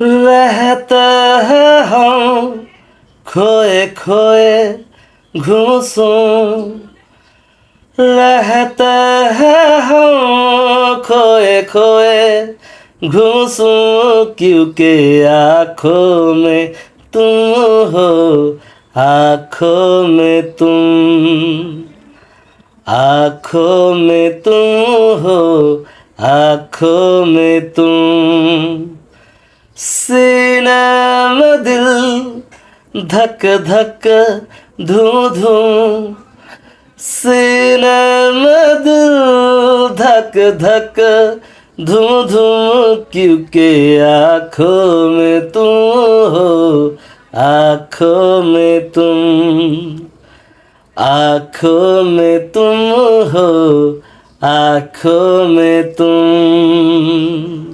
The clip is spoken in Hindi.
रहते हैं हम खोए खोए घुमसूं, रहते हैं हम खोए खोए घुमसूं, क्योंकि आँखों में तुम हो, आँखों में तुम, आँखों में तुम हो, आँखों में तुम। सीने में दिल धक धक धूं धूं, सीने में दिल धक धक धूं धूं, क्योंकि आँखों में तुम हो, आँखों में तुम, आँखों में तुम हो, आँखों में तुम।